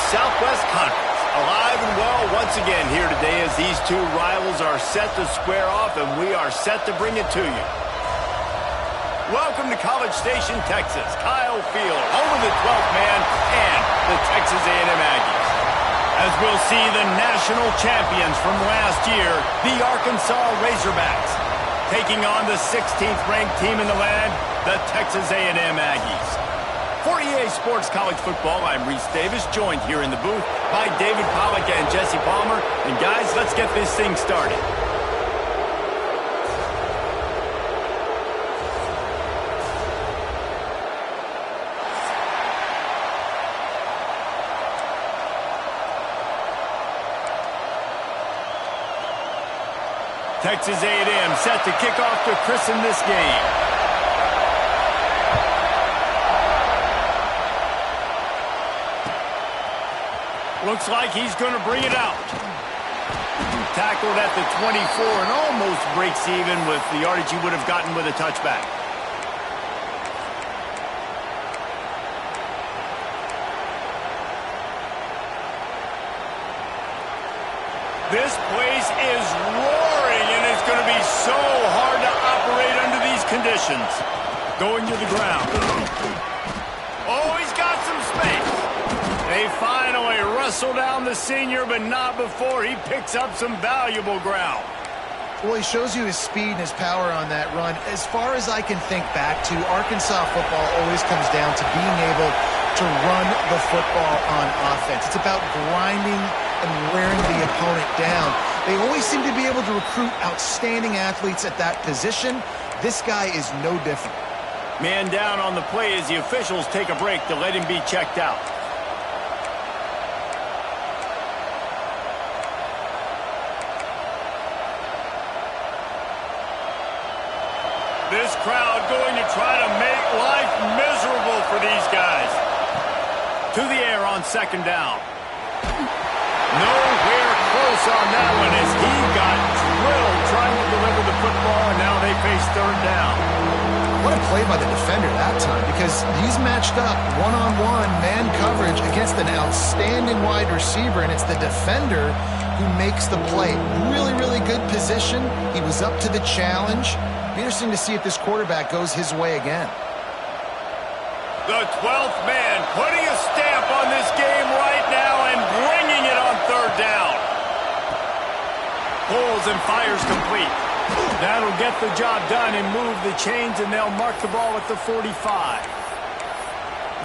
Southwest Conference. Alive and well once again here today as these two rivals are set to square off, and we are set to bring it to you. Welcome to College Station, Texas. Kyle Field, home of the 12th man and the Texas A&M Aggies. As we'll see the national champions from last year, the Arkansas Razorbacks, taking on the 16th ranked team in the land, the Texas A&M Aggies. For EA Sports College Football, I'm Reese Davis, joined here in the booth by David Pollack and Jesse Palmer. And guys, let's get this thing started. Texas A&M set to kick off to christen this game. Looks like he's going to bring it out. Tackled at the 24 and almost breaks even with the yardage he would have gotten with a touchback. This place is roaring, and it's going to be so hard to operate under these conditions. Going to the ground. Oh, he's got some space. They finally wrestle down the senior, but not before he picks up some valuable ground. Well, he shows you his speed and his power on that run. As far as I can think back to, Arkansas football always comes down to being able to run the football on offense. It's about grinding and wearing the opponent down. They always seem to be able to recruit outstanding athletes at that position. This guy is no different. Man down on the play as the officials take a break to let him be checked out. This crowd going to try to make life miserable for these guys. To the air on second down. Nowhere close on that one as he got drilled trying to deliver the football, and now they face third down. What a play by the defender that time, because he's matched up one-on-one man coverage against an outstanding wide receiver, and it's the defender who makes the play. Really, really good position. He was up to the challenge. Interesting to see if this quarterback goes his way again. The 12th man putting a stamp on this game right now and bringing it on third down. Pulls and fires complete. That'll get the job done and move the chains, and they'll mark the ball at the 45.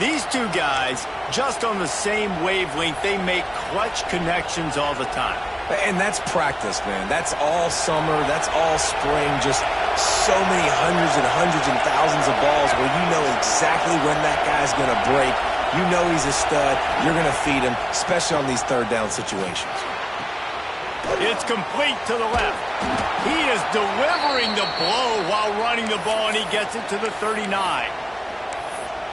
These two guys, just on the same wavelength, they make clutch connections all the time. And that's practice, man. That's all summer. That's all spring. Just so many hundreds and thousands of balls where you know exactly when that guy's going to break. You know he's a stud. You're going to feed him, especially on these third down situations. It's complete to the left. He is delivering the blow while running the ball, and he gets it to the 39.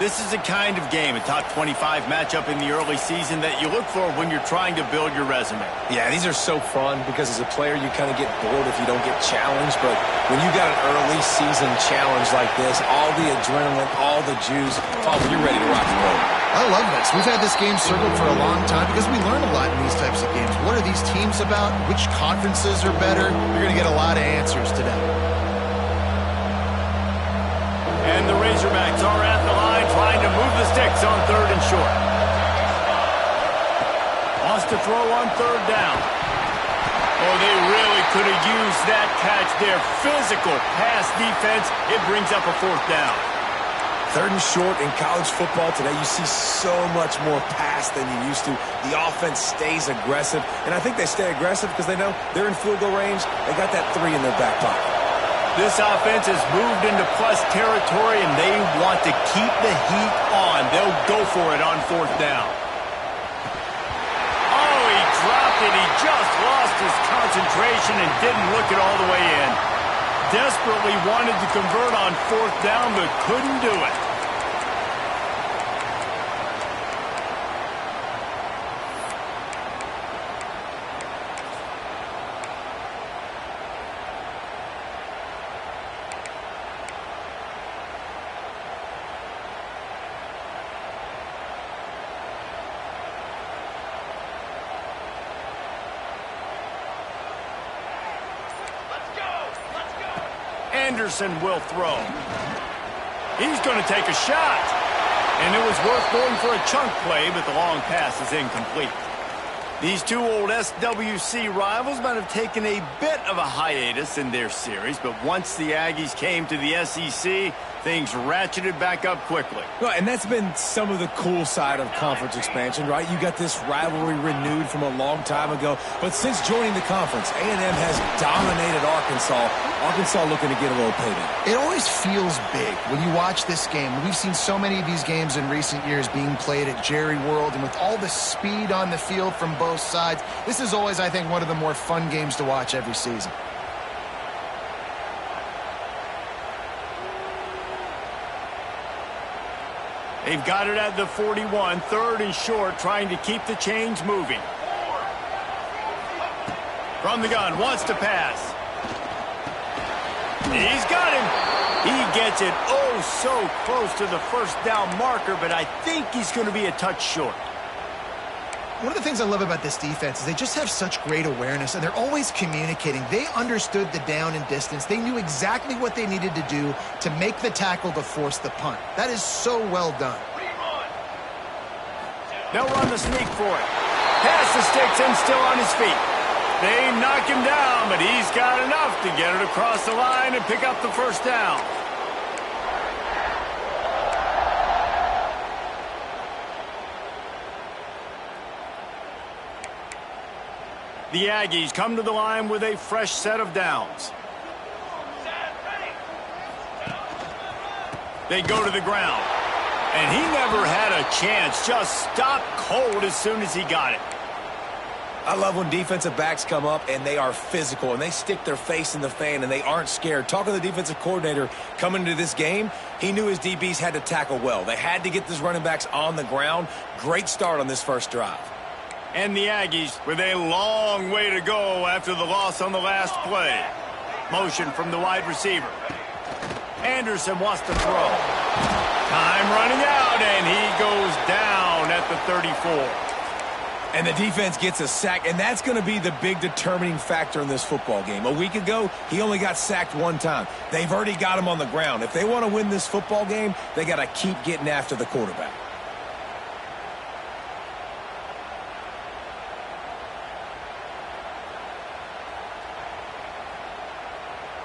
This is the kind of game, a top 25 matchup in the early season, that you look for when you're trying to build your resume. Yeah, these are so fun because as a player you kind of get bored if you don't get challenged, but when you got an early season challenge like this, all the adrenaline, all the juice, you're ready to rock and roll. I love this. We've had this game circled for a long time because we learn a lot in these types of games. What are these teams about? Which conferences are better? You're going to get a lot of answers today. And the Razorbacks are at the line trying to move the sticks on third and short. Wants to throw on third down. Oh, they really could have used that catch there. Physical pass defense. It brings up a fourth down. Third and short in college football today, you see so much more pass than you used to. The offense stays aggressive, and I think they stay aggressive because they know they're in field goal range. They got that 3 in their back pocket. This offense has moved into plus territory, and they want to keep the heat on. They'll go for it on fourth down. Oh, he dropped it. He just lost his concentration and didn't look it all the way in. Desperately wanted to convert on fourth down, but couldn't do it. Anderson will throw. He's going to take a shot. And it was worth going for a chunk play, but the long pass is incomplete. These two old SWC rivals might have taken a bit of a hiatus in their series, but once the Aggies came to the SEC, things ratcheted back up quickly. Well, and that's been some of the cool side of conference expansion, right? You got this rivalry renewed from a long time ago, but since joining the conference, A&M has dominated Arkansas. Arkansas looking to get a little payday. It always feels big when you watch this game. We've seen so many of these games in recent years being played at Jerry World, and with all the speed on the field from both sides, this is always, I think, one of the more fun games to watch every season. They've got it at the 41, third and short, trying to keep the chains moving. From the gun, wants to pass. He's got him. He gets it oh so close to the first down marker, but I think he's going to be a touch short. One of the things I love about this defense is they just have such great awareness, and they're always communicating. They understood the down and distance. They knew exactly what they needed to do to make the tackle to force the punt. That is so well done. They'll run the sneak for it. Pass the sticks and still on his feet. They knock him down, but he's got enough to get it across the line and pick up the first down. The Aggies come to the line with a fresh set of downs. They go to the ground. And he never had a chance. Just stopped cold as soon as he got it. I love when defensive backs come up and they are physical and they stick their face in the fan and they aren't scared. Talking to the defensive coordinator coming into this game, he knew his DBs had to tackle well. They had to get these running backs on the ground. Great start on this first drive. And the Aggies with a long way to go after the loss on the last play. Motion from the wide receiver. Anderson wants to throw. Time running out, and he goes down at the 34. And the defense gets a sack, and that's going to be the big determining factor in this football game. A week ago, he only got sacked one time. They've already got him on the ground. If they want to win this football game, they got to keep getting after the quarterback.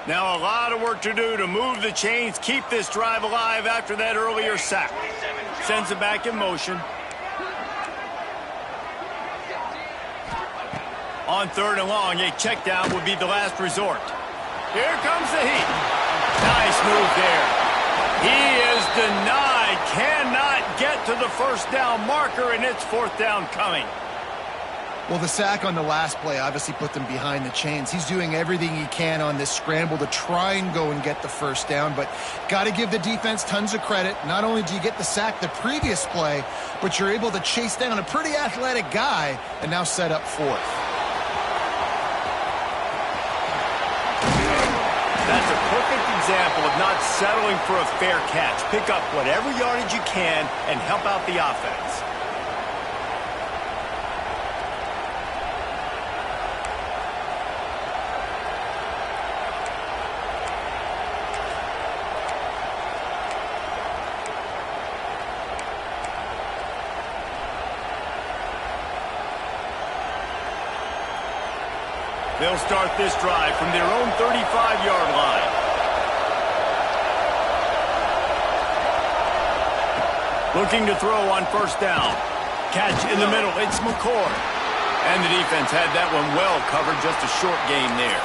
Now a lot of work to do to move the chains, keep this drive alive after that earlier sack. Sends it back in motion. On third and long, a check down would be the last resort. Here comes the heat. Nice move there. He is denied. Cannot get to the first down marker, and it's fourth down coming. Well, the sack on the last play obviously put them behind the chains. He's doing everything he can on this scramble to try and go and get the first down, but got to give the defense tons of credit. Not only do you get the sack the previous play, but you're able to chase down a pretty athletic guy and now set up fourth. That's a perfect example of not settling for a fair catch. Pick up whatever yardage you can and help out the offense. They'll start this drive from their own 35-yard line. Looking to throw on first down. Catch in the middle. It's McCord. And the defense had that one well covered. Just a short gain there.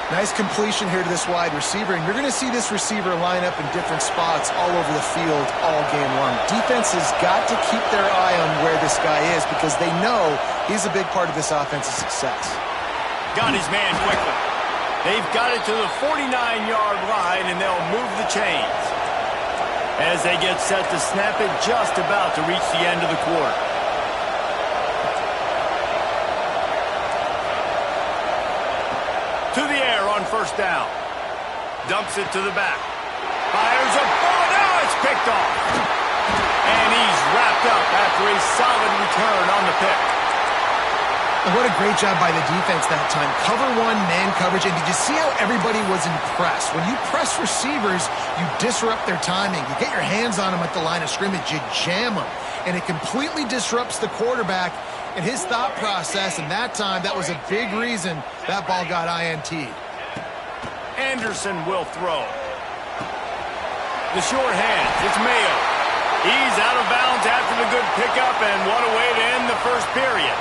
Nice completion here to this wide receiver, and you're going to see this receiver line up in different spots all over the field all game long. Defense has got to keep their eye on where this guy is because they know he's a big part of this offense's success. Got his man quickly. They've got it to the 49-yard line, and they'll move the chains as they get set to snap it just about to reach the end of the quarter. To the air on first down. Dumps it to the back. Fires a ball. Now it's picked off. And he's wrapped up after a solid return on the pick. What a great job by the defense that time. Cover one, man coverage, and did you see how everybody was impressed? When you press receivers, you disrupt their timing. You get your hands on them at the line of scrimmage, you jam them, and it completely disrupts the quarterback and his thought process, and that time, that was a big reason that ball got INT'd. Anderson will throw. The short hands, it's Mayo. He's out of bounds after the good pickup, and what a way to end the first period.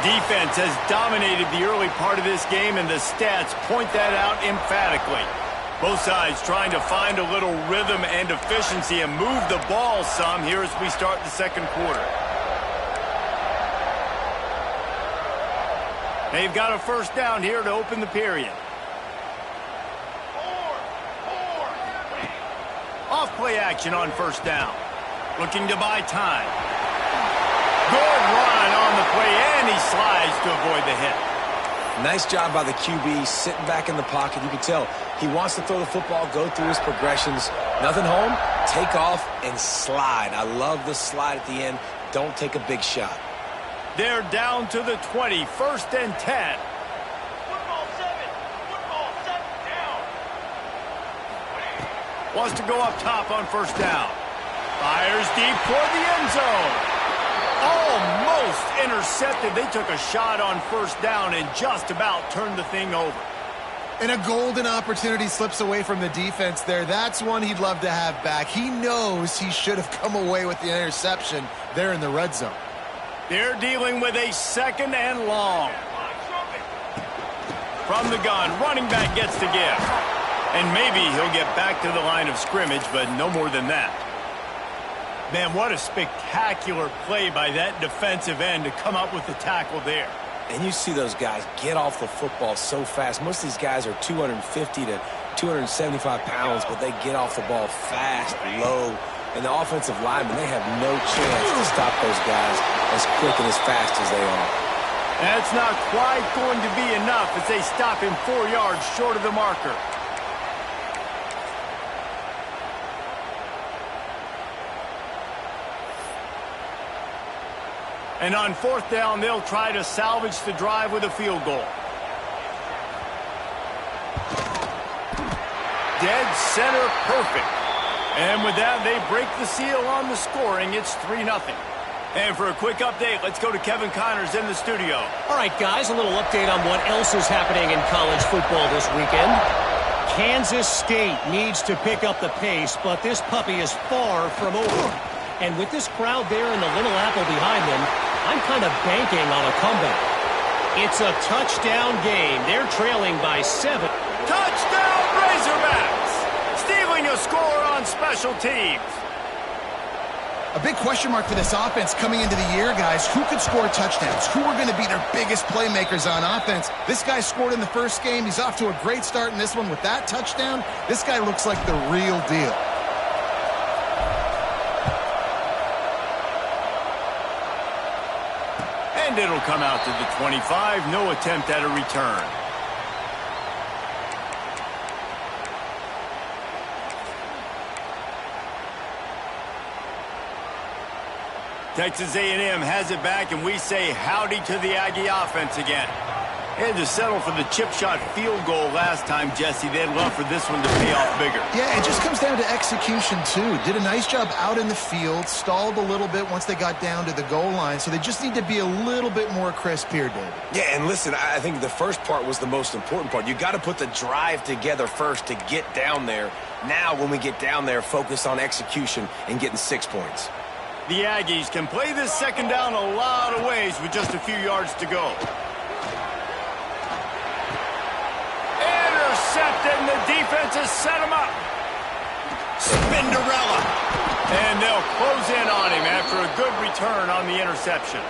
Defense has dominated the early part of this game, and the stats point that out emphatically. Both sides trying to find a little rhythm and efficiency and move the ball some here as we start the second quarter. They've got a first down here to open the period. Off play action on first down. Looking to buy time. Good run on the play, and he slides to avoid the hit. Nice job by the QB, sitting back in the pocket. You can tell he wants to throw the football, go through his progressions. Nothing home, take off, and slide. I love the slide at the end. Don't take a big shot. They're down to the 20, 1st and 10. Football 7, down. Wants to go up top on first down. Fires deep toward the end zone. Almost intercepted. They took a shot on first down and just about turned the thing over. And a golden opportunity slips away from the defense there. That's one he'd love to have back. He knows he should have come away with the interception there in the red zone. They're dealing with a 2nd and long. From the gun, running back gets the give. And maybe he'll get back to the line of scrimmage, but no more than that. Man, what a spectacular play by that defensive end to come up with the tackle there. And you see those guys get off the football so fast. Most of these guys are 250 to 275 pounds, but they get off the ball fast, low. And the offensive linemen, they have no chance to stop those guys as quick and as fast as they are. That's not quite going to be enough as they stop him 4 yards short of the marker. And on 4th down, they'll try to salvage the drive with a field goal. Dead center perfect. And with that, they break the seal on the scoring. It's 3-0. And for a quick update, let's go to Kevin Connors in the studio. All right, guys, a little update on what else is happening in college football this weekend. Kansas State needs to pick up the pace, but this puppy is far from over. And with this crowd there and the Little Apple behind them, I'm kind of banking on a comeback. It's a touchdown game. They're trailing by 7. Touchdown, Razorbacks! Stealing a score on special teams. A big question mark for this offense coming into the year, guys. Who could score touchdowns? Who are going to be their biggest playmakers on offense? This guy scored in the first game. He's off to a great start in this one with that touchdown. This guy looks like the real deal. And it'll come out to the 25. No attempt at a return. Texas A&M has it back, and we say howdy to the Aggie offense again. They had to settle for the chip shot field goal last time, Jesse. They'd love for this one to pay off bigger. Yeah, it just comes down to execution, too. Did a nice job out in the field, stalled a little bit once they got down to the goal line, so they just need to be a little bit more crisp here, David. Yeah, and listen, I think the first part was the most important part. You got to put the drive together first to get down there. Now, when we get down there, focus on execution and getting 6 points. The Aggies can play this second down a lot of ways with just a few yards to go. Intercepted, and the defense has set him up. Spinderella. And they'll close in on him after a good return on the interception.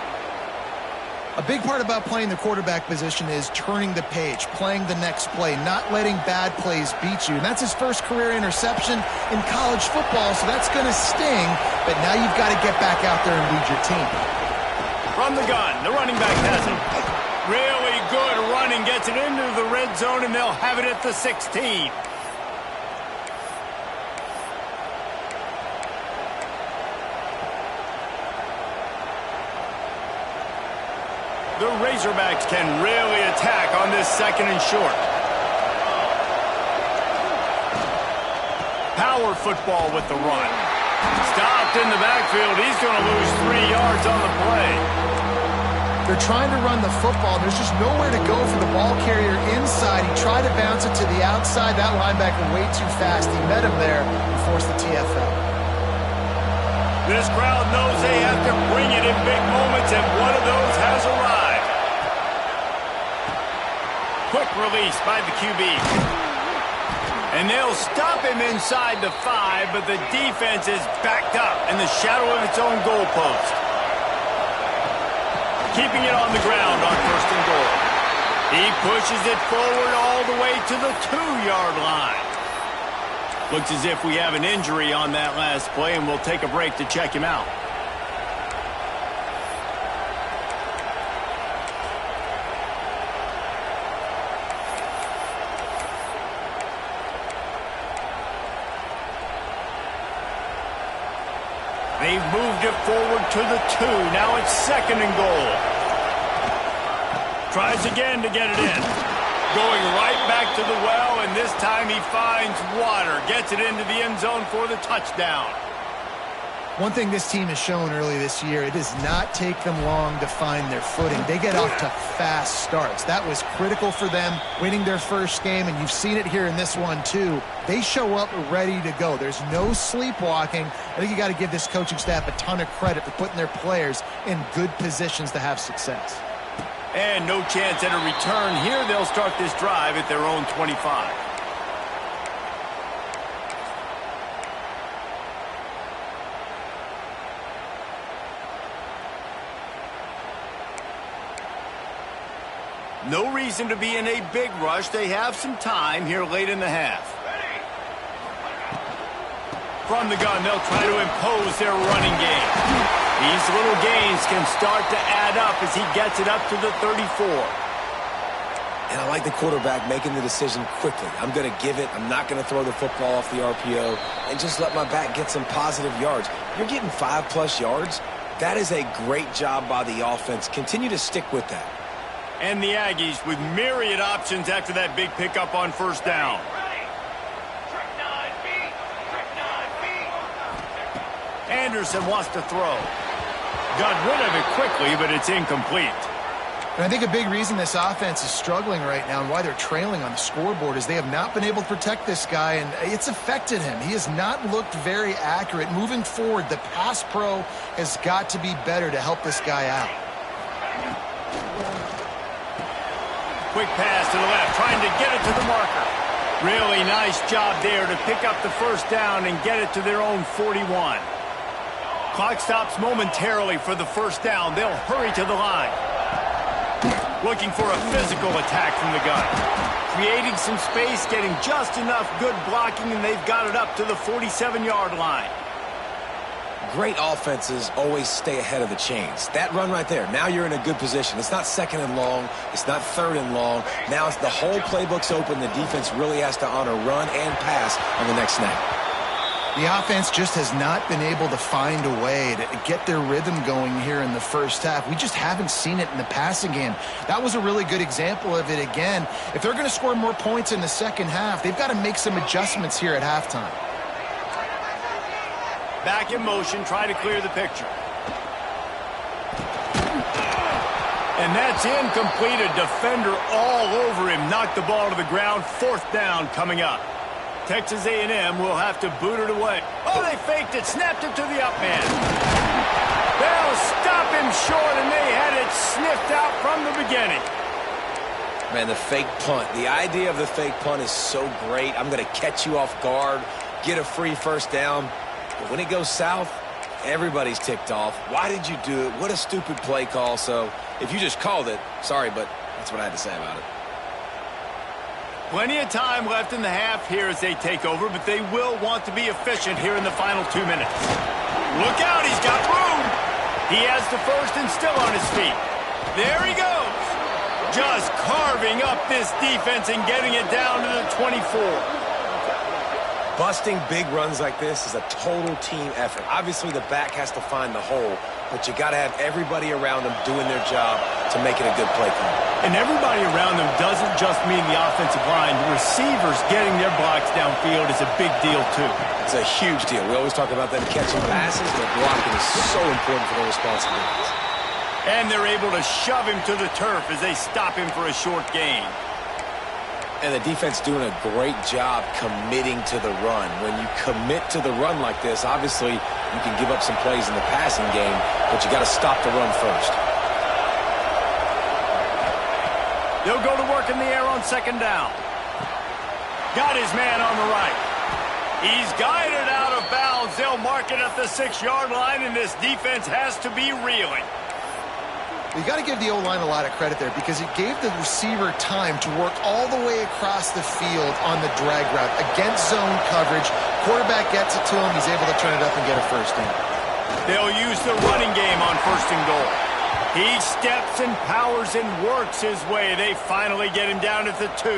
A big part about playing the quarterback position is turning the page, playing the next play, not letting bad plays beat you. And that's his first career interception in college football, so that's going to sting. But now you've got to get back out there and lead your team. From the gun, the running back has it. Really good running, gets it into the red zone, and they'll have it at the 16. The Razorbacks can really attack on this second and short. Power football with the run. Stopped in the backfield. He's going to lose 3 yards on the play. They're trying to run the football. There's just nowhere to go for the ball carrier inside. He tried to bounce it to the outside. That linebacker way too fast. He met him there and forced the TFL. This crowd knows they have to bring it in big moments, and one of those has arrived. Quick release by the QB. And they'll stop him inside the 5, but the defense is backed up in the shadow of its own goalpost. Keeping it on the ground on first and goal. He pushes it forward all the way to the 2-yard line. Looks as if we have an injury on that last play, and we'll take a break to check him out. They've moved it forward to the 2. Now it's second and goal. Tries again to get it in. Going right back to the well, and this time he finds water. Gets it into the end zone for the touchdown. One thing this team has shown early this year, it does not take them long to find their footing. They get off to fast starts. That was critical for them winning their first game, and you've seen it here in this one too. They show up ready to go. There's no sleepwalking. I think you got to give this coaching staff a ton of credit for putting their players in good positions to have success. And no chance at a return here. They'll start this drive at their own 25. No reason to be in a big rush. They have some time here late in the half. From the gun, they'll try to impose their running game. These little gains can start to add up as he gets it up to the 34. And I like the quarterback making the decision quickly. I'm going to give it. I'm not going to throw the football off the RPO and just let my back get some positive yards. You're getting 5+ yards. That is a great job by the offense. Continue to stick with that. And the Aggies with myriad options after that big pickup on first down. Anderson wants to throw. Got rid of it quickly, but it's incomplete. And I think a big reason this offense is struggling right now and why they're trailing on the scoreboard is they have not been able to protect this guy, and it's affected him. He has not looked very accurate. Moving forward, the pass pro has got to be better to help this guy out. Quick pass to the left, trying to get it to the marker. Really nice job there to pick up the first down and get it to their own 41. Clock stops momentarily for the first down. They'll hurry to the line. Looking for a physical attack from the gun. Creating some space, getting just enough good blocking, and they've got it up to the 47-yard line. Great offenses always stay ahead of the chains. That run right there, now you're in a good position. It's not second and long. It's not third and long. Now it's the whole playbook's open. The defense really has to honor run and pass on the next snap. The offense just has not been able to find a way to get their rhythm going here in the first half. We just haven't seen it in the passing game. That was a really good example of it again. If they're going to score more points in the second half, they've got to make some adjustments here at halftime. Back in motion, try to clear the picture. And that's incomplete. A defender all over him. Knocked the ball to the ground. Fourth down coming up. Texas A&M will have to boot it away. Oh, they faked it. Snapped it to the up man. They'll stop him short, and they had it sniffed out from the beginning. Man, the fake punt. The idea of the fake punt is so great. I'm going to catch you off guard, get a free first down. But when it goes south, everybody's ticked off. Why did you do it? What a stupid play call. So if you just called it, sorry, but that's what I had to say about it. Plenty of time left in the half here as they take over, but they will want to be efficient here in the final 2 minutes. Look out, he's got room. He has the first and still on his feet. There he goes. Just carving up this defense and getting it down to the 24. Busting big runs like this is a total team effort. Obviously, the back has to find the hole, but you got to have everybody around them doing their job to make it a good play call. And everybody around them doesn't just mean the offensive line. The receivers getting their blocks downfield is a big deal, too. It's a huge deal. We always talk about them catching passes, but blocking is so important for their responsibilities. And they're able to shove him to the turf as they stop him for a short gain. And the defense doing a great job committing to the run. When you commit to the run like this, obviously you can give up some plays in the passing game, but you got to stop the run first. They'll go to work in the air on second down. Got his man on the right. He's guided out of bounds. They'll mark it at the 6-yard line, and this defense has to be reeling. You got to give the O-line a lot of credit there because it gave the receiver time to work all the way across the field on the drag route against zone coverage. Quarterback gets it to him. He's able to turn it up and get a first down. They'll use the running game on first and goal. He steps and powers and works his way. They finally get him down at the 2.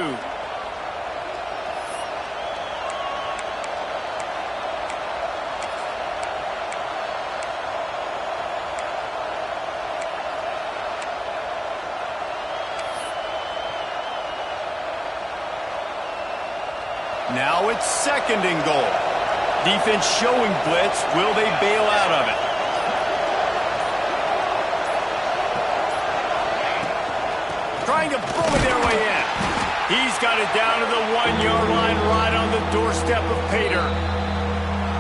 Now it's second and goal. Defense showing blitz. Will they bail out of it? Trying to bully their way in. He's got it down to the 1-yard line right on the doorstep of Pater.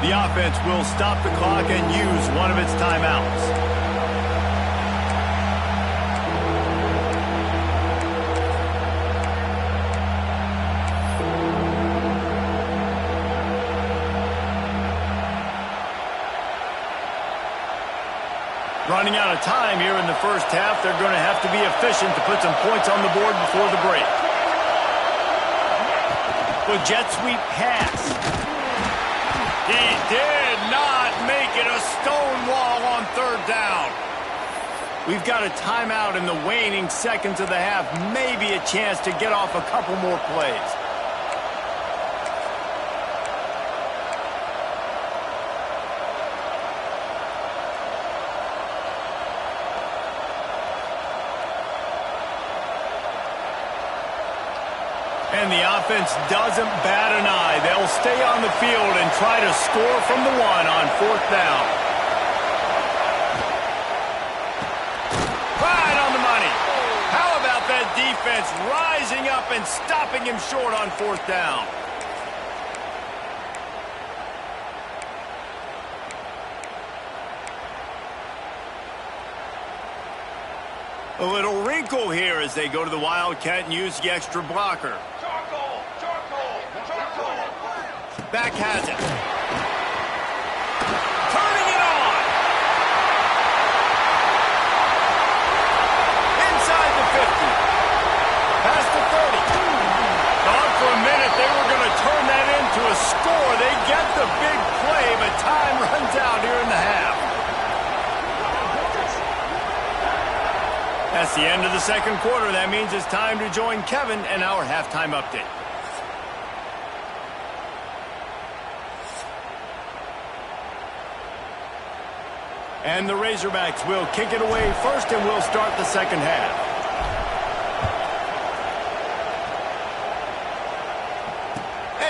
The offense will stop the clock and use one of its timeouts. Running out of time here in the first half. They're going to have to be efficient to put some points on the board before the break. With jet sweep pass. He did not make it a stone wall on third down. We've got a timeout in the waning seconds of the half. Maybe a chance to get off a couple more plays. And the offense doesn't bat an eye. They'll stay on the field and try to score from the 1 on fourth down. Right on the money. How about that defense rising up and stopping him short on fourth down? A little wrinkle here as they go to the Wildcat and use the extra blocker. Charcoal! Charcoal! Charcoal! Back has it. Turning it on. Inside the 50. Past the 30. Thought for a minute they were going to turn that into a score. They get the big play, but time runs out here in the half. That's the end of the second quarter. That means it's time to join Kevin and our halftime update. And the Razorbacks will kick it away first, and we'll start the second half.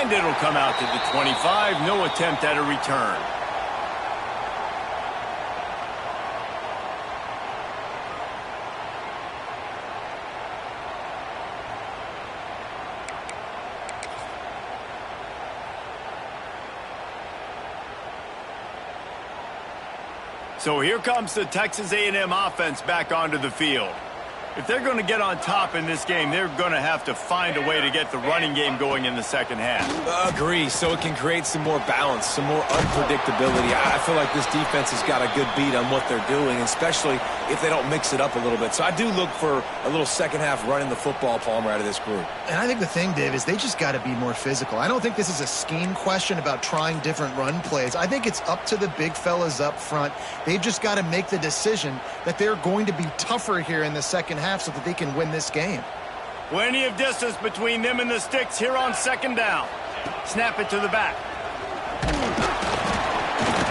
And it'll come out to the 25. No attempt at a return. So here comes the Texas A&M offense back onto the field. If they're going to get on top in this game, they're going to have to find a way to get the running game going in the second half. Agree, so it can create some more balance, some more unpredictability. I feel like this defense has got a good beat on what they're doing, especially if they don't mix it up a little bit. So I do look for a little second half running the football, Palmer, out of this group. And I think the thing, Dave, is they just got to be more physical. I don't think this is a scheme question about trying different run plays. I think it's up to the big fellas up front. They've just got to make the decision that they're going to be tougher here in the second half so that they can win this game. Plenty of distance between them and the sticks here on second down. Snap it to the back.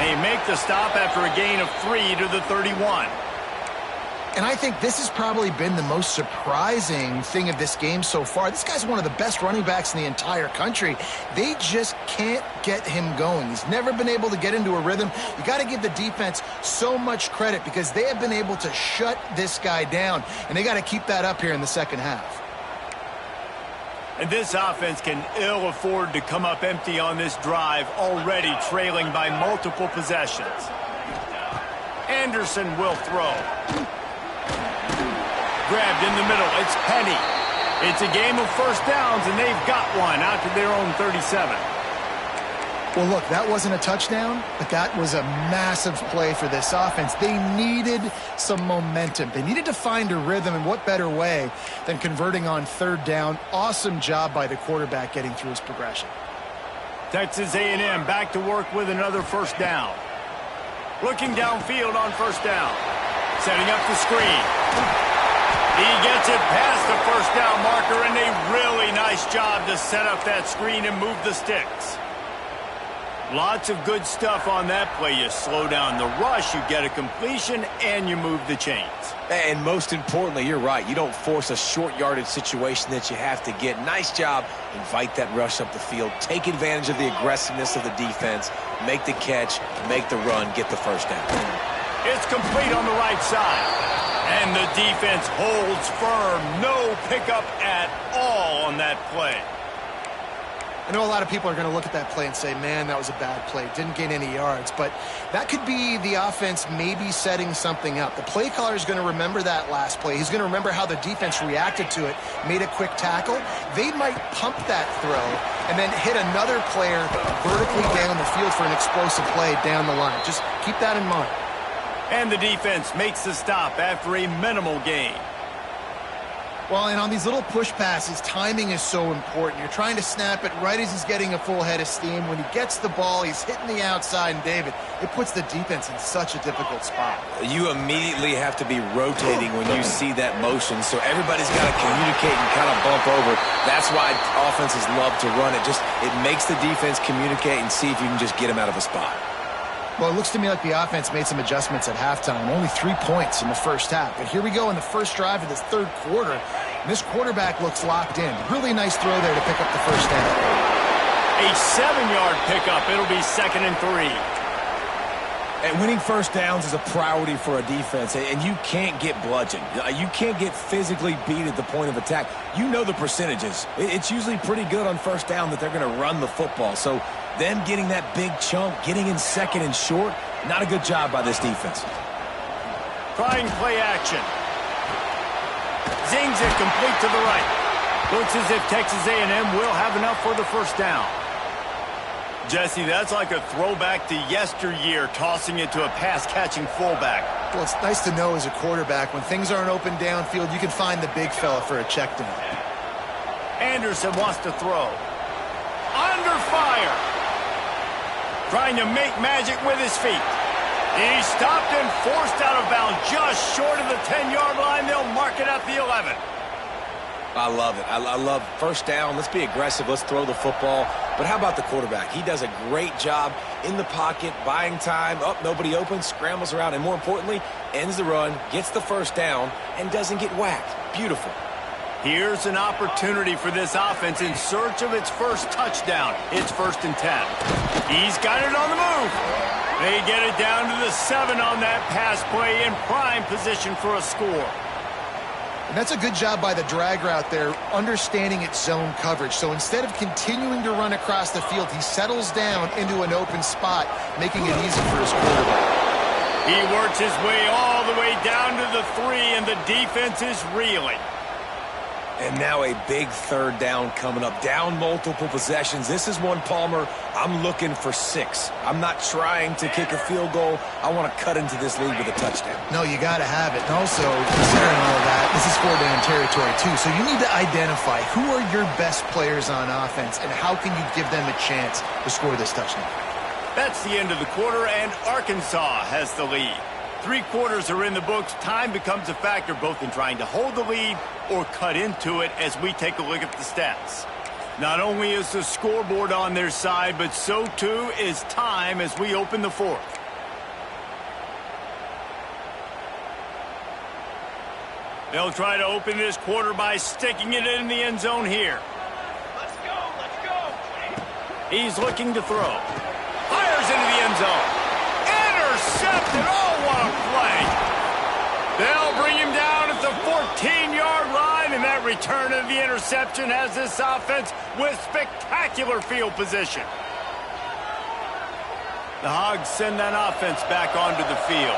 They make the stop after a gain of 3 to the 31. And I think this has probably been the most surprising thing of this game so far. This guy's one of the best running backs in the entire country. They just can't get him going. He's never been able to get into a rhythm. You got to give the defense so much credit because they have been able to shut this guy down, and they got to keep that up here in the second half. And this offense can ill afford to come up empty on this drive, already trailing by multiple possessions. Anderson will throw. Grabbed in the middle. It's Penny. It's a game of first downs, and they've got one out to their own 37. Well, look, that wasn't a touchdown, but that was a massive play for this offense. They needed some momentum. They needed to find a rhythm, and what better way than converting on third down. Awesome job by the quarterback getting through his progression. Texas A&M back to work with another first down. Looking downfield on first down. Setting up the screen. He gets it past the first down marker, and a really nice job to set up that screen and move the sticks. Lots of good stuff on that play. You slow down the rush, you get a completion, and you move the chains. And most importantly, you're right. You don't force a short yardage situation that you have to get. Nice job. Invite that rush up the field. Take advantage of the aggressiveness of the defense. Make the catch, make the run, get the first down. It's complete on the right side. And the defense holds firm. No pickup at all on that play. I know a lot of people are going to look at that play and say, man, that was a bad play. Didn't gain any yards. But that could be the offense maybe setting something up. The play caller is going to remember that last play. He's going to remember how the defense reacted to it, made a quick tackle. They might pump that throw and then hit another player vertically down the field for an explosive play down the line. Just keep that in mind. And the defense makes the stop after a minimal gain. Well, and on these little push passes, timing is so important. You're trying to snap it right as he's getting a full head of steam. When he gets the ball, he's hitting the outside, and David, it puts the defense in such a difficult spot. You immediately have to be rotating when you see that motion, so everybody's got to communicate and kind of bump over. That's why offenses love to run it. It makes the defense communicate and see if you can just get him out of a spot. Well, it looks to me like the offense made some adjustments at halftime. Only 3 points in the first half. But here we go in the first drive of this third quarter. And this quarterback looks locked in. Really nice throw there to pick up the first down. A 7-yard pickup. It'll be 2nd and 3. And winning first downs is a priority for a defense, and you can't get bludgeoned. You can't get physically beat at the point of attack. You know the percentages. It's usually pretty good on first down that they're going to run the football. So them getting that big chunk, getting in second and short, not a good job by this defense. Trying play action. Zings it complete to the right. Looks as if Texas A&M will have enough for the first down. Jesse, that's like a throwback to yesteryear, tossing it to a pass-catching fullback. Well, it's nice to know as a quarterback, when things aren't open downfield, you can find the big fella for a check down. Anderson wants to throw. Under fire. Trying to make magic with his feet. He's stopped and forced out of bounds just short of the 10-yard line. They'll mark it at the 11. I love it. I love first down. Let's be aggressive. Let's throw the football. But how about the quarterback? He does a great job in the pocket, buying time. Up, nobody open, scrambles around, and more importantly, ends the run, gets the first down, and doesn't get whacked. Beautiful. Here's an opportunity for this offense in search of its first touchdown. It's 1st and 10. He's got it on the move. They get it down to the 7 on that pass play in prime position for a score. And that's a good job by the drag route there, understanding its zone coverage. So instead of continuing to run across the field, he settles down into an open spot, making it easy for his quarterback. He works his way all the way down to the 3, and the defense is reeling. And now a big third down coming up. Down multiple possessions. This is one, Palmer, I'm looking for 6. I'm not trying to kick a field goal. I want to cut into this lead with a touchdown. No, you got to have it. And also, considering all of that, this is 4-down territory too. So you need to identify who are your best players on offense and how can you give them a chance to score this touchdown. That's the end of the quarter, and Arkansas has the lead. 3 quarters are in the books. Time becomes a factor both in trying to hold the lead or cut into it as we take a look at the stats. Not only is the scoreboard on their side, but so too is time as we open the fourth. They'll try to open this quarter by sticking it in the end zone here. Let's go, let's go. He's looking to throw. Fires into the end zone. Intercepted. Oh, what a play. They'll bring him down at the 14-yard line, and that return of the interception has this offense with spectacular field position. The Hogs send that offense back onto the field.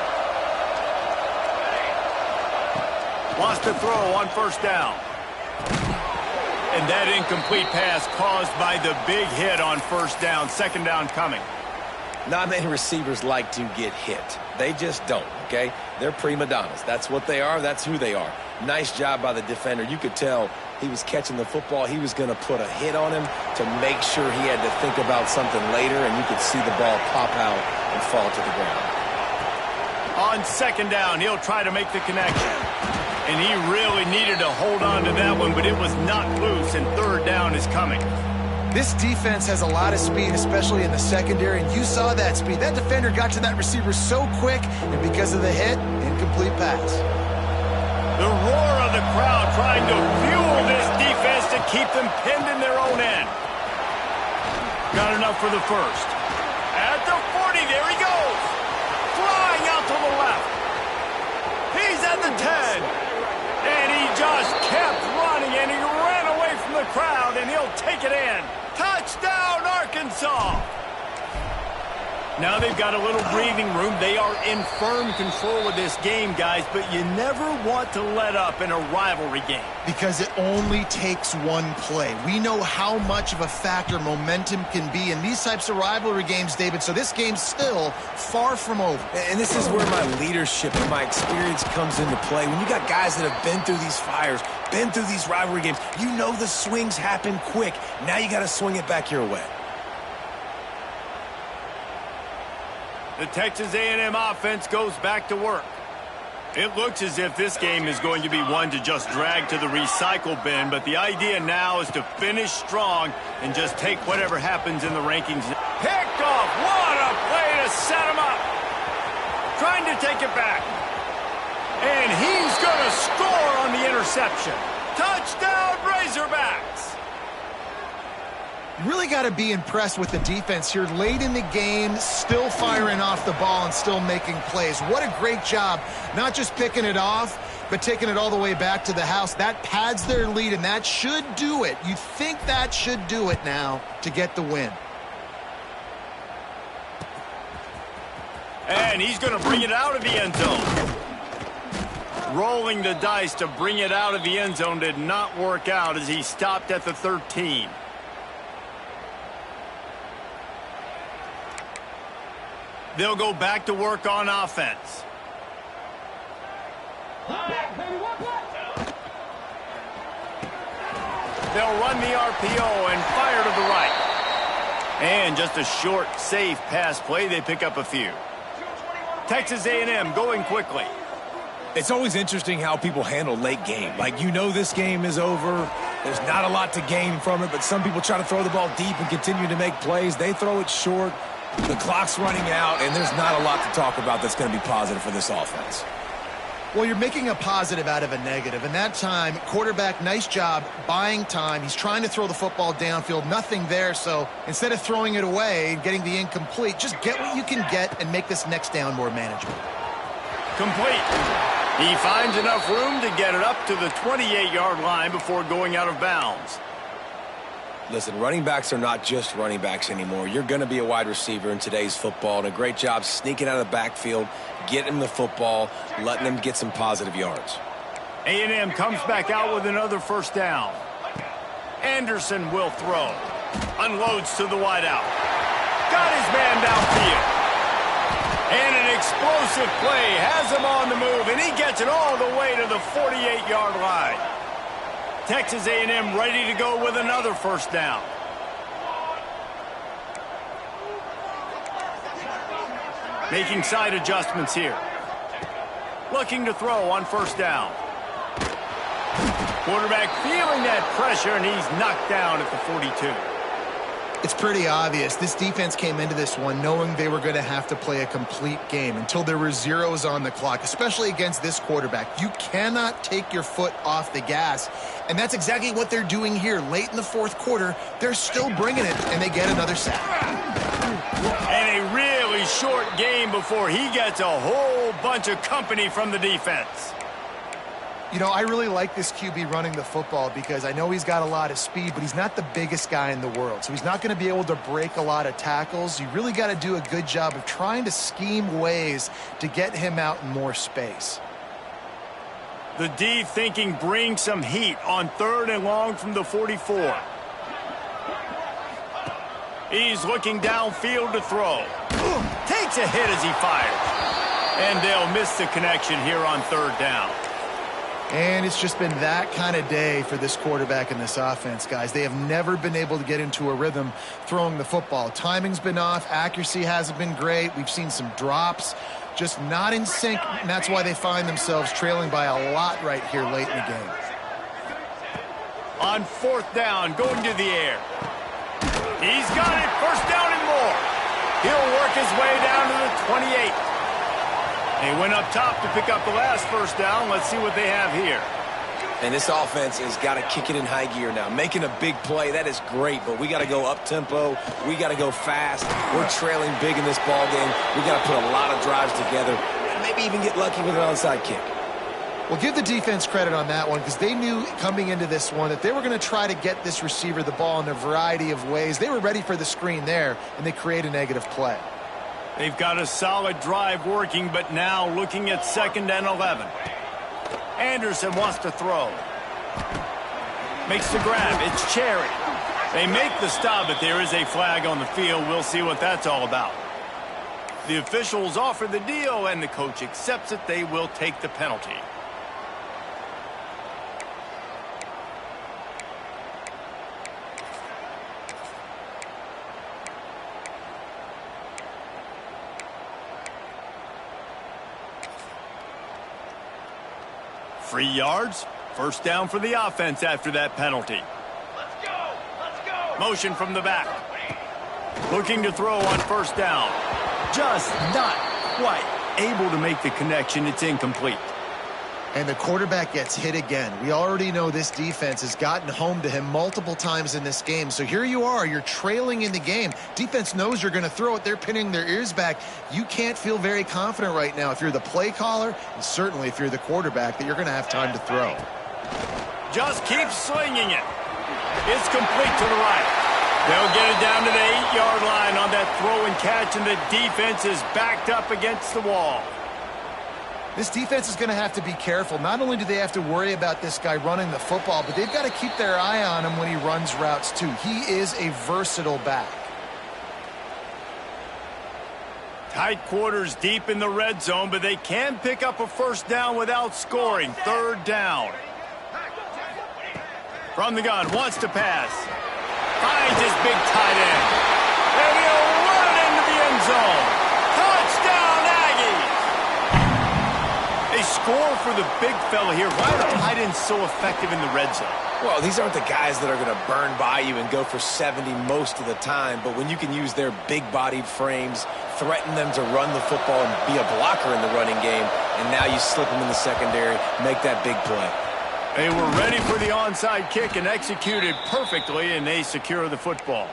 Lost the throw on first down. And that incomplete pass caused by the big hit on first down. Second down coming. Not many receivers like to get hit. They just don't, okay? They're prima donnas. That's what they are. That's who they are. Nice job by the defender. You could tell he was catching the football. He was going to put a hit on him to make sure he had to think about something later, and you could see the ball pop out and fall to the ground. On second down, he'll try to make the connection. And he really needed to hold on to that one, but it was not loose, and third down is coming. This defense has a lot of speed, especially in the secondary, and you saw that speed. That defender got to that receiver so quick, and because of the hit, incomplete pass. The roar of the crowd trying to fuel this defense to keep them pinned in their own end. Got enough for the first. At the 40, there he goes. Flying out to the left. He's at the 10. And he just kept running, and he ran away from the crowd, and he'll take it in. Touchdown, Arkansas! Now they've got a little breathing room. They are in firm control of this game, guys, but you never want to let up in a rivalry game. Because it only takes one play. We know how much of a factor momentum can be in these types of rivalry games, David, so this game's still far from over. And this is where my leadership and my experience comes into play. When you got guys that have been through these fires, been through these rivalry games, you know the swings happen quick. Now you got to swing it back your way. The Texas A&M offense goes back to work. It looks as if this game is going to be one to just drag to the recycle bin, but the idea now is to finish strong and just take whatever happens in the rankings. Picked off! What a play to set him up! Trying to take it back. And he's going to score on the interception. Touchdown, Razorbacks! Really got to be impressed with the defense here late in the game, still firing off the ball and still making plays. What a great job, not just picking it off, but taking it all the way back to the house. That pads their lead, and that should do it. You think that should do it now to get the win. And he's going to bring it out of the end zone. Rolling the dice to bring it out of the end zone did not work out as he stopped at the 13. They'll go back to work on offense. They'll run the RPO and fire to the right. And just a short, safe pass play. They pick up a few. Texas A&M going quickly. It's always interesting how people handle late game. Like, you know this game is over. There's not a lot to gain from it, but some people try to throw the ball deep and continue to make plays. They throw it short. The clock's running out, and there's not a lot to talk about that's going to be positive for this offense. Well, you're making a positive out of a negative, and that time, quarterback, nice job buying time. He's trying to throw the football downfield, nothing there, so instead of throwing it away and getting the incomplete, just get what you can get and make this next down more manageable. Complete. He finds enough room to get it up to the 28-yard line before going out of bounds. Listen, running backs are not just running backs anymore. You're going to be a wide receiver in today's football, and a great job sneaking out of the backfield, getting him the football, letting him get some positive yards. A&M comes back out with another first down. Anderson will throw. Unloads to the wideout. Got his man downfield. And an explosive play has him on the move, and he gets it all the way to the 48-yard line. Texas A&M ready to go with another first down. Making side adjustments here. Looking to throw on first down. Quarterback feeling that pressure, and he's knocked down at the 42. It's pretty obvious. This defense came into this one knowing they were going to have to play a complete game until there were zeros on the clock, especially against this quarterback. You cannot take your foot off the gas, and that's exactly what they're doing here. Late in the fourth quarter, they're still bringing it, and they get another sack. And a really short game before he gets a whole bunch of company from the defense. You know, I really like this QB running the football because I know he's got a lot of speed, but he's not the biggest guy in the world. So he's not going to be able to break a lot of tackles. You really got to do a good job of trying to scheme ways to get him out in more space. The D thinking bring some heat on 3rd and long from the 44. He's looking downfield to throw. Takes a hit as he fires. And they'll miss the connection here on 3rd down. And it's just been that kind of day for this quarterback and this offense, guys. They have never been able to get into a rhythm throwing the football. Timing's been off. Accuracy hasn't been great. We've seen some drops, just not in sync, and that's why they find themselves trailing by a lot right here late in the game. On 4th down, going to the air. He's got it. 1st down and more. He'll work his way down to the 28. He went up top to pick up the last 1st down. Let's see what they have here. And this offense has got to kick it in high gear now. Making a big play, that is great, but we got to go up-tempo. We got to go fast. We're trailing big in this ball game. We got to put a lot of drives together and maybe even get lucky with an onside kick. Well, give the defense credit on that one because they knew coming into this one that they were going to try to get this receiver the ball in a variety of ways. They were ready for the screen there, and they create a negative play. They've got a solid drive working, but now looking at 2nd and 11. Anderson wants to throw. Makes the grab. It's Cherry. They make the stop, but there is a flag on the field. We'll see what that's all about. The officials offer the deal, and the coach accepts it. They will take the penalty. Free yards. 1st down for the offense after that penalty. Let's go! Let's go! Motion from the back. Looking to throw on 1st down. Just not quite able to make the connection. It's incomplete. And the quarterback gets hit again. We already know this defense has gotten home to him multiple times in this game. So here you are. You're trailing in the game. Defense knows you're going to throw it. They're pinning their ears back. You can't feel very confident right now if you're the play caller, and certainly if you're the quarterback, that you're going to have time to throw. Just keep slinging it. It's complete to the right. They'll get it down to the 8-yard line on that throw and catch, and the defense is backed up against the wall. This defense is going to have to be careful. Not only do they have to worry about this guy running the football, but they've got to keep their eye on him when he runs routes too. He is a versatile back. Tight quarters deep in the red zone, but they can pick up a 1st down without scoring. 3rd down. From the gun, wants to pass. Finds his big tight end. And he'll run it into the end zone. Touchdown, Aggies! They score for the big fella here. Why are the tight ends so effective in the red zone? Well, these aren't the guys that are going to burn by you and go for 70 most of the time, but when you can use their big-bodied frames, threaten them to run the football and be a blocker in the running game, and now you slip them in the secondary, make that big play. They were ready for the onside kick and executed perfectly, and they secure the football.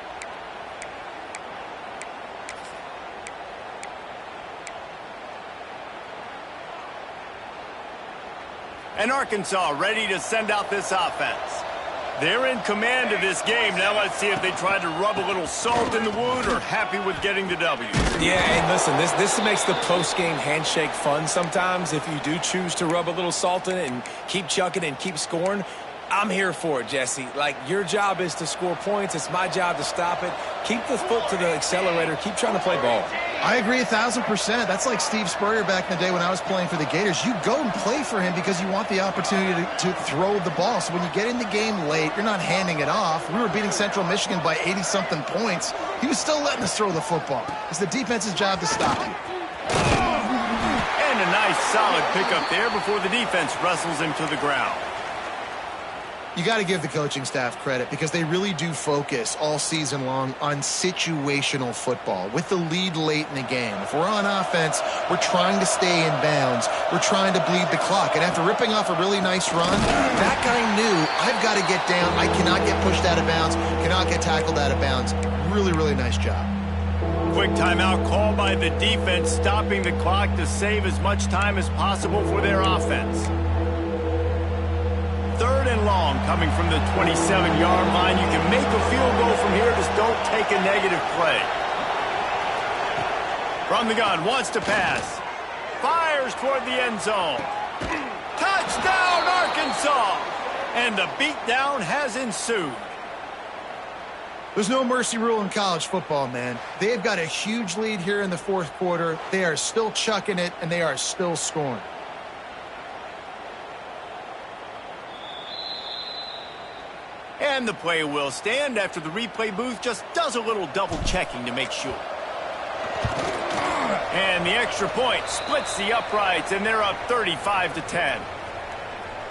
And Arkansas ready to send out this offense. They're in command of this game. Now let's see if they try to rub a little salt in the wound or happy with getting the W. Yeah, and listen, this makes the post-game handshake fun sometimes if you do choose to rub a little salt in it and keep chucking and keep scoring. I'm here for it, Jesse. Like, your job is to score points. It's my job to stop it. Keep the foot to the accelerator. Keep trying to play ball. I agree 1,000%. That's like Steve Spurrier back in the day when I was playing for the Gators. You go and play for him because you want the opportunity to throw the ball. So when you get in the game late, you're not handing it off. We were beating Central Michigan by 80-something points. He was still letting us throw the football. It's the defense's job to stop him. And a nice solid pickup there before the defense wrestles him to the ground. You got to give the coaching staff credit because they really do focus all season long on situational football with the lead late in the game. If we're on offense, we're trying to stay in bounds. We're trying to bleed the clock. And after ripping off a really nice run, that guy knew, I've got to get down. I cannot get pushed out of bounds, cannot get tackled out of bounds. Really, really nice job. Quick timeout call by the defense, stopping the clock to save as much time as possible for their offense. 3rd and long coming from the 27-yard line. You can make a field goal from here, just don't take a negative play. From the gun, wants to pass. Fires toward the end zone. Touchdown, Arkansas! And the beatdown has ensued. There's no mercy rule in college football, man. They've got a huge lead here in the 4th quarter. They are still chucking it, and they are still scoring. And the play will stand after the replay booth just does a little double-checking to make sure. And the extra point splits the uprights, and they're up 35-10.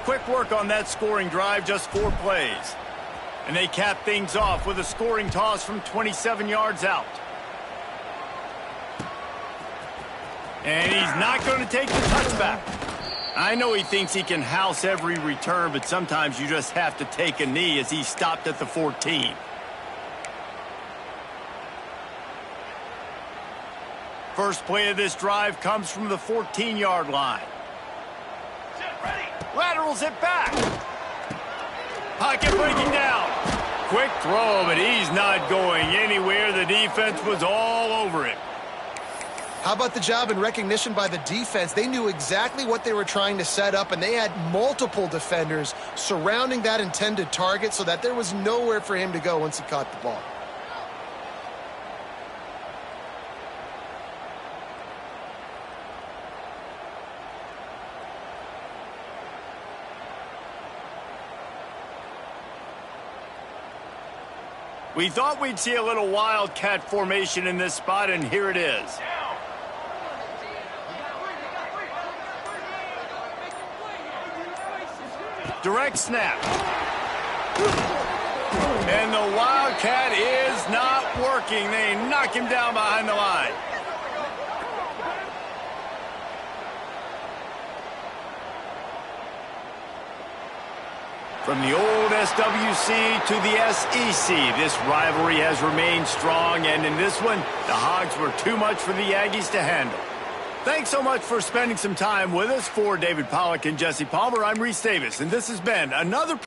Quick work on that scoring drive, just 4 plays. And they cap things off with a scoring toss from 27 yards out. And he's not going to take the touchback. I know he thinks he can house every return, but sometimes you just have to take a knee as he stopped at the 14. First play of this drive comes from the 14-yard line. Laterals it back. Pocket breaking down. Quick throw, but he's not going anywhere. The defense was all over it. How about the job and recognition by the defense? They knew exactly what they were trying to set up, and they had multiple defenders surrounding that intended target so that there was nowhere for him to go once he caught the ball. We thought we'd see a little wildcat formation in this spot, and here it is. Direct snap. And the wildcat is not working. They knock him down behind the line. From the old SWC to the SEC, this rivalry has remained strong, and in this one, the Hogs were too much for the Aggies to handle. Thanks so much for spending some time with us. For David Pollack and Jesse Palmer, I'm Reese Davis, and this has been another